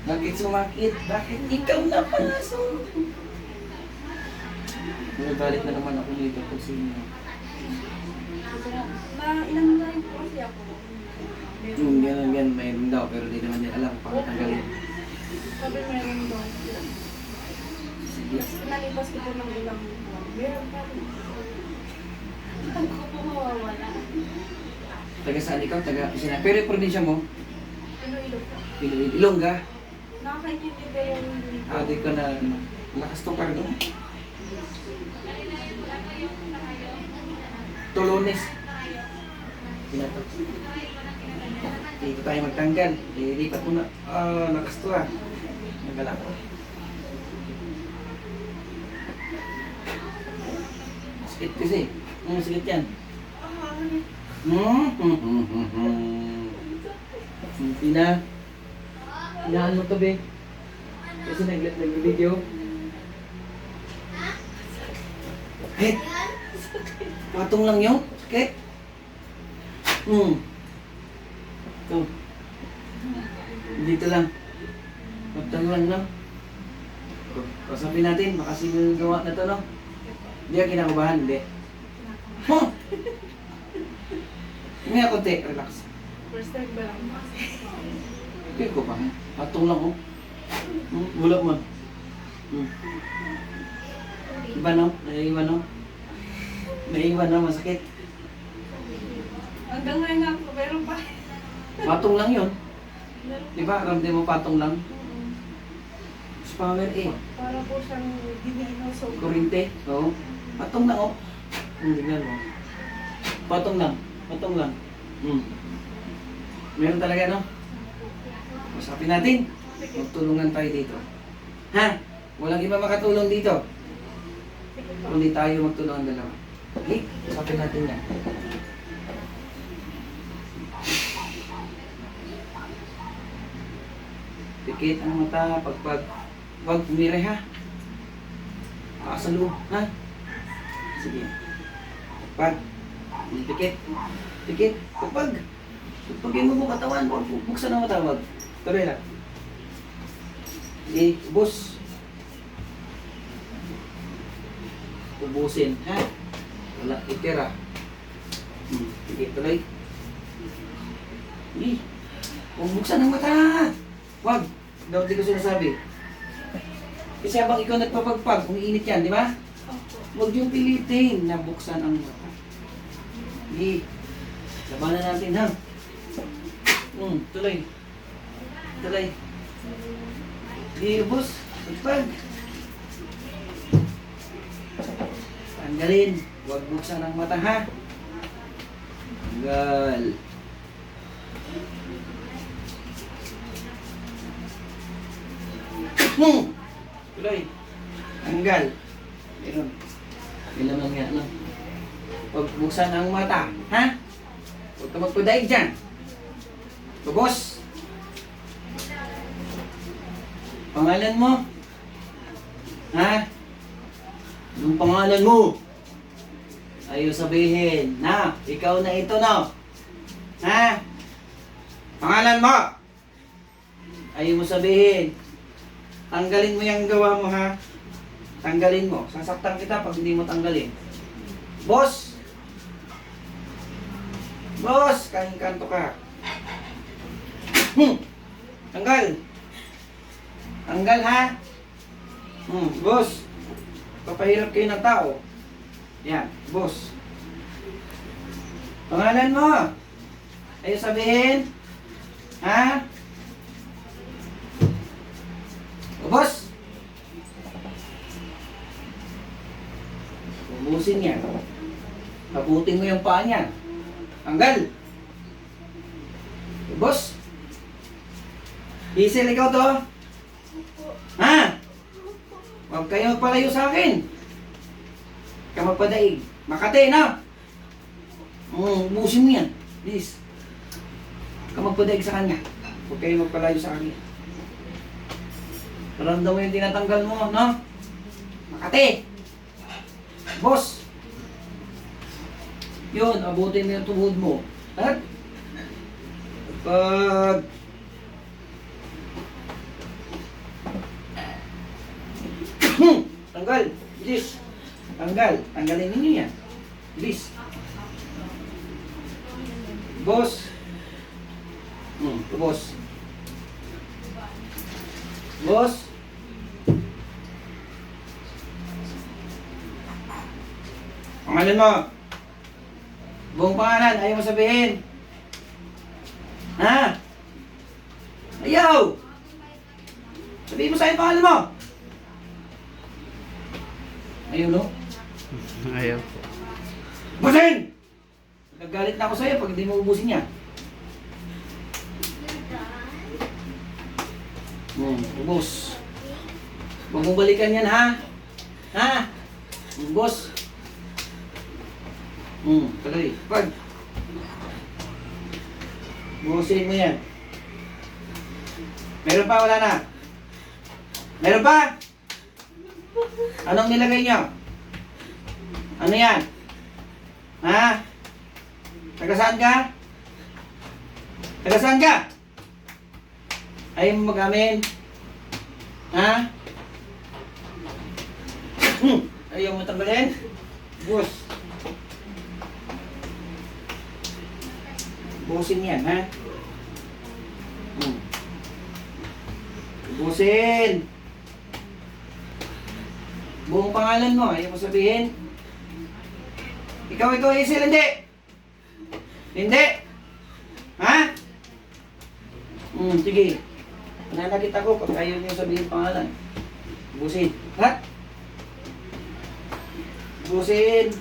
Bakit sumakit? Bakit ikaw na pasok? Nagalit na naman ako dito kung sino. Ilang na rin po kasi ako. Ganun, mayroon daw, pero di naman din alam kung paano tanggalin. Sabi meron daw. Sige. Nalipas ko po ng ilang buwan. Meron pa rin. Ang ko po mawawala. Taga saan ikaw? Taga Pisina. Pero yung probinsya mo? Iloilo po. Ilongga. Nakakaintindi ba yung Di ko na lakas to pardo. Tulones. Pinato. Dito tayo magtanggal. Lipat mo na. Lakas to Nagala ko. Sakit kasi. Sakit yan. Hindi na. Hinaan mo to, be. Kasi nag-video. Sakit. Patong lang yun. Sakit. Ito. Dito lang. Patong lang, no? Pasapin natin. Baka sino gawa na to, no? Hindi ka kinakabahan, hindi. Huh! Hindi ako, te. Relax. first time ba lang? Feel ko pa. Patong lang, oh. Bulak mo. Iba, no? Naiiwan, no? Naiiwan, no? Masakit. Hanggang ngayon nga po, meron pa. Patong lang yun. Meron pa. Diba? Ramdam mo patong lang. Power eh. Para po siyang dinino. So, Kurinte. Oo. Patong lang, oh. Tingnan mo. Patong lang. Patong lang. Meron talaga, no? Usapin natin. Magtulungan tayo dito. Ha? Walang iba makatulong dito. Kundi tayo magtulungan dalawa. Okay? Usapin natin yan. Pikit ang mata. Huwag umire, ha? Pakasalo, ha? Sige. Pikit. Pikit. Pagpagin mo mo katawan. Buksan ang mata. Huwag. Tuloy lang. Sige, ubos. Ubusin, ha? Wala, itira. Sige, tuloy. Sige. Huwag buksan ang mata. Huwag. Daw di ko sinasabi. Kasi habang ikaw nagpapagpag, umiinit yan, di ba? Huwag yung pilitin na buksan ang mata. Sige. Labanan natin, ha? Tuloy. Tuloy. Sige, ubos. Pagpag. Tanggalin. Huwag buksan ang mata, ha? Tanggal. Tuloy. Tanggal. Meron. Ilan lang yan, no? Huwag buksan ang mata, ha? Huwag ka magpadaig dyan. Ubos. Pangalan mo? Ha? Anong pangalan mo? Ayaw sabihin na ikaw na ito, no? Ha? Pangalan mo? Ayaw mo sabihin. Tanggalin mo yung gawa mo, ha? Tanggalin mo. Sasaktan kita pag hindi mo tanggalin. Boss! Boss! Kanto ka. Tanggal! Tanggal, ha? Boss! Papahirap kayo ng tao. Yan, boss. Pangalan mo? Ayaw sabihin? Ha? O, boss? Ubusin yan. Taputin mo yung paa niyan. Tanggal. O, boss? Hazel, ikaw to? Ha? Huwag kayo magpalayo sa akin. Huwag ka magpadaig. Makati, na? Ubusin mo yan. Please. Huwag ka magpadaig sa kanya. Huwag kayo magpalayo sa kanya. Naramdaman mo yung tinatanggal mo, no? Makati! Boss! Yun, abutin mo yung tuhod mo. At? Pag... Tanggal. Bilis. Tanggal. Tanggalin ninyo yan. Bilis. Boss. Boss. Boss. Pangalan mo. Buong pangalan. Ayaw mo sabihin. Ha? Ayaw! Sabihin mo sa'yo pangalan mo. Ayaw, no? Ayaw po. Busin! Nagagalit na ako sa'yo pag hindi mo ubusin niya. Ubus. Huwag mong balikan yan, ha? Ha? Ubus. Tuloy. Pag. Busin mo yan. Meron pa, wala na? Meron pa? Anong nilagay niyo? Ano yan? Ha? Taga saan ka? Taga saan ka? Ayaw mo mag-amin? Ha? Ayaw mo tanggalin? Bus. Busin yan, ha? Busin. Buong pangalan mo, ayaw mo sabihin? Ikaw, Hazel, hindi! Hindi! Ha? Sige. Nanakit ako pag ayaw niyo sabihin pangalan. Busin. Ha? Busin.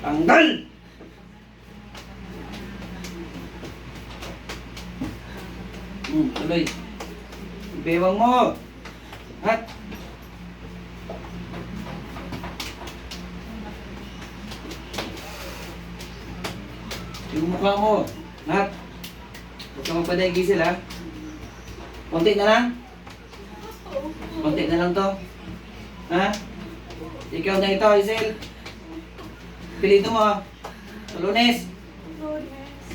Tanggal! Tuloy. Bewang mo. Hat. Yung mukha mo. Hat. Huwag ka magpaday, Hazel, ha? Konti na lang. Konti na lang to. Ha? Ikaw na ito, Hazel. Pilito mo. Lunes.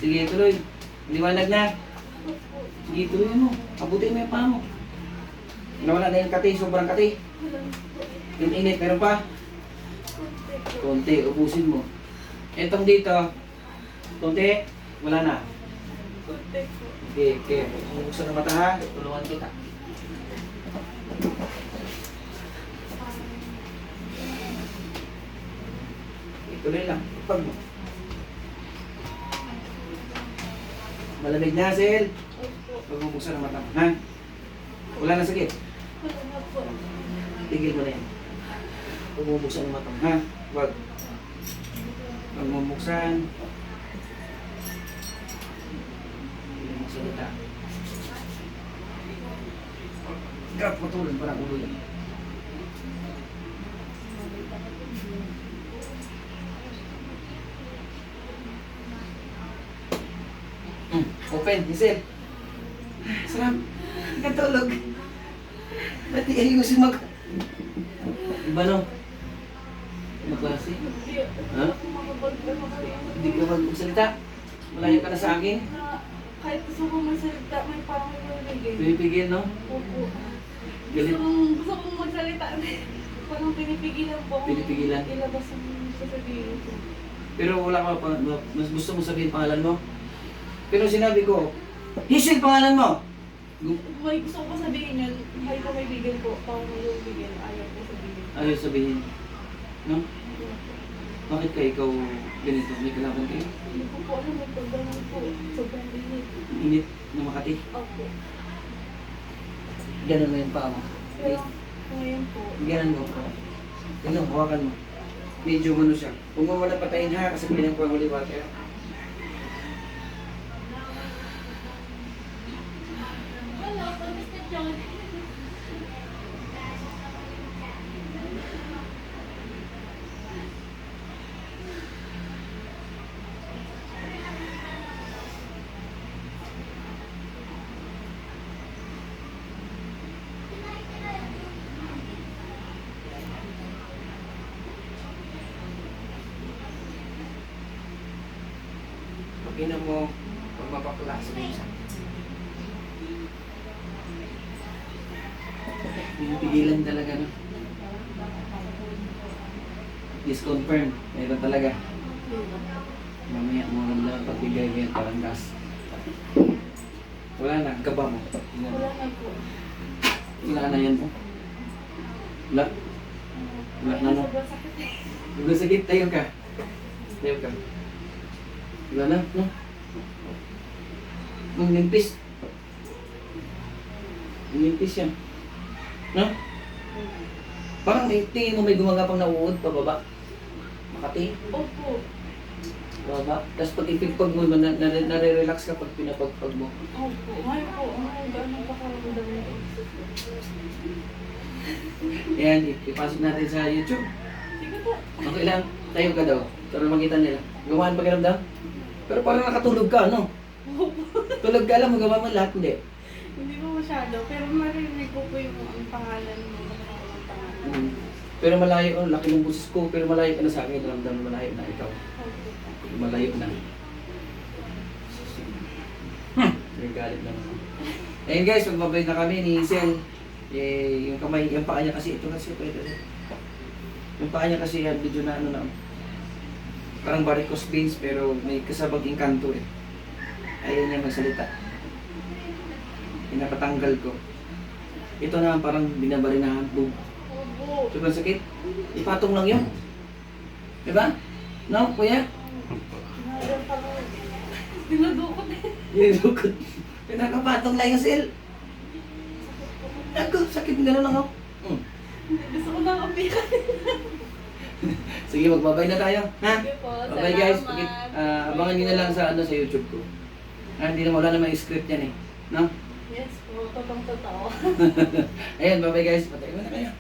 Sige, tuloy. Liwanag na. Sige, tuloy mo. Abutin mo yung paa mo. Nawala na yung kati, sobrang kati. Yung init, meron pa? Konti, ubusin mo. Etong dito, konti, wala na. Okay. Buksan ng mata, ha? Tulungan kita. Tuloy lang. Pag mo. Malamig na, Hazel. Pag bubuksan ng mata mo, ha? Wala na sakit. Tigil mo na yan. Pag bubuksan ng mata mo, ha? Wag. Pag bubuksan. Hindi mo salita. Grab, matulog. Parang ulo yan. Open, Hazel. Sarap. Katulog. Ba't di ayusin mag... Iba no? Ano klase? Ha? Hindi ka magsalita? Malayo ka na sa akin? Kahit gusto ko magsalita, may parang pinipigil. Pinipigil, no? Opo. Galit. Gusto kong magsalita. Parang pinipigilan po akong Pinipigilan? ilabas ang sasabihin ko. Pero wala ka pa... Mas gusto mo sabihin pangalan mo? Pero sinabi ko, Hazel, pangalan mo! May gusto ko sabihin yun, hay ko may bigil po, tao mo yung bigil, ayaw ko sabihin. Ayaw sabihin. No? Bakit ka ikaw ganito? May kalaban kayo? Hindi ko po alam, may pagdaman po, sobrang init. Init na Makati. Opo. Ganun mo yung paa mo. Pero ngayon po, Ganun mo. Ganun, hawakan mo. Medyo ano siya. Kung mo wala patayin ha, kasi pinang ko ang holy water. Inom mo, pag mapakla, sabihin sa Pinipigilan talaga, no? Disconfirm. Meron talaga. Mamaya mo lang pagbigay ngayon parang gas. Wala na, kaba mo. Wala na po. Wala na yan mo. Wala. Wala na, no? Sobrang sakit eh. Huwag sakit, tayo ka. Tayo ka. Wala na, no? Nimpis. Nimpis yan. No? Parang tingin mo may gumagapang na uod, pababa. Makati, Opo. pababa. Tapos pag ipigpag mo, nare-relax ka pag pinapagpag mo. Opo. Ngayon po. Ngayon gano'n pa karamdam nito. Ayan, ipasok natin sa YouTube. Sige po. Okay lang, tayo ka daw. Para makita nila. Gumaan pakiramdam? Pero parang nakatulog ka, no? Tulog ka lang, magawa mo lahat, hindi. Hindi po masyado. Pero maririnig ko po yung ang pangalan mo. Ang pangalan. Hmm. Pero malayo, oh, laki ng boses ko, pero malayo ka na sa akin. Ramdam mo malayo na ikaw. Opo. Malayo na. Yung galit naman. Ayun guys, magbabay na kami ni Sel. Eh, yung kamay, yung paa niya kasi, ito kasi pwede. Yung paa niya kasi, medyo na ano na. Parang varicose veins, pero may kasabang inkanto eh. Ayaw niya magsalita. Pinapatanggal ko. Ito na parang binabarinahan. Boom. Opo. Sobrang sakit. Ipatong lang yun. Diba? No, kuya? Opo. Nandun pa lang. Dinudukot eh. Yung lukot. Pinakapatong lang yung Sel. Ako, sakit nga lang ako. Gusto ko nang kapihan. Sige, magbabay na tayo. Ha? Sige po. Bye guys. Salamat. Abangan nyo na lang sa sa YouTube ko. Hindi na wala namang script yan eh. No? Yes po. Totoo. Ayan, bye guys. Patay mo na kayo.